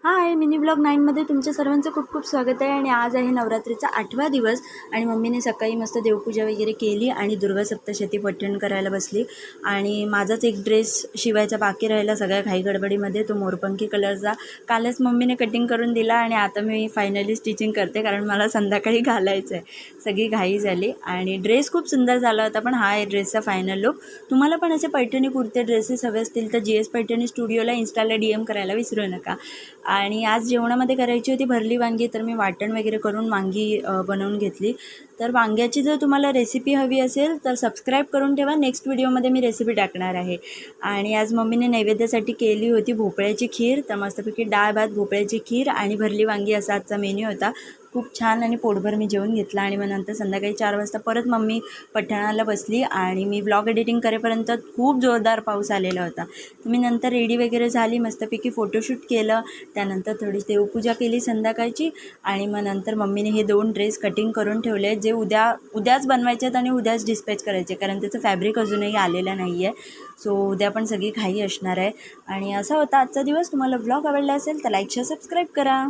हाय, mini blog 9मध्ये तुमच्या सर्वांचं खूप खूप स्वागत आहे. आणि आज आहे नवरात्रीचा 8वा दिवस आणि मम्मीने सकाळी मस्त देवपूजा वगैरे केली आणि दुर्गा सप्तशती पठण करायला बसली. आणि माझाच एक ड्रेस शिवायचा बाकी राहिला सगळ्या घाई गडबडीमध्ये, तो मोरपंखी कलरचा. कालच मम्मीने कटिंग करून दिला आणि आता मी फायनली स्टिचिंग करते, कारण मला संध्याकाळी घालायचं आहे. सगळी घाई झाली आणि ड्रेस खूप सुंदर झाला होता. पण हा आहे ड्रेसचा फायनल लुक. तुम्हाला पण असे पैठणी कुर्ते ड्रेसेस हवे असतील तर GS पैठणी स्टुडिओला इन्स्टाला DM करायला विसरू नका. आणि आज जेवणामध्ये करायची होती भरली वांगी, तर मी वाटण वगैरे करून वांगी बनवून घेतली. तर वांग्याची जर तुम्हाला रेसिपी हवी असेल तर सबस्क्राईब करून ठेवा, नेक्स्ट व्हिडिओमध्ये मी रेसिपी टाकणार आहे. आणि आज मम्मीने नैवेद्यासाठी केली होती भोपळ्याची खीर. तर मस्तपैकी डाळ भात, भोपळ्याची खीर आणि भरली वांगी असा आजचा मेन्यू होता. खूप छान आणि पोटभर मी जेवून घेतला. आणि मग नंतर संध्याकाळी 4 वाजता परत मम्मी पठणाला बसली आणि मी ब्लॉग एडिटिंग करेपर्यंत खूप जोरदार पाऊस आलेला होता. तर मी नंतर रेडी वगैरे झाली, मस्तपैकी फोटोशूट केलं. त्यानंतर थोडी देवपूजा केली संध्याकाळची. आणि मग नंतर मम्मीने हे 2 ड्रेस कटिंग करून ठेवले, जे उद्याच बनवायचे आहेत आणि उद्याच डिस्पॅच करायचे, कारण त्याचं फॅब्रिक अजूनही आलेलं नाही आहे. सो उद्या पण सगळी घाई असणार आहे. आणि असा होता आजचा दिवस. तुम्हाला ब्लॉग आवडला असेल तर लाईक शेअर सबस्क्राईब करा.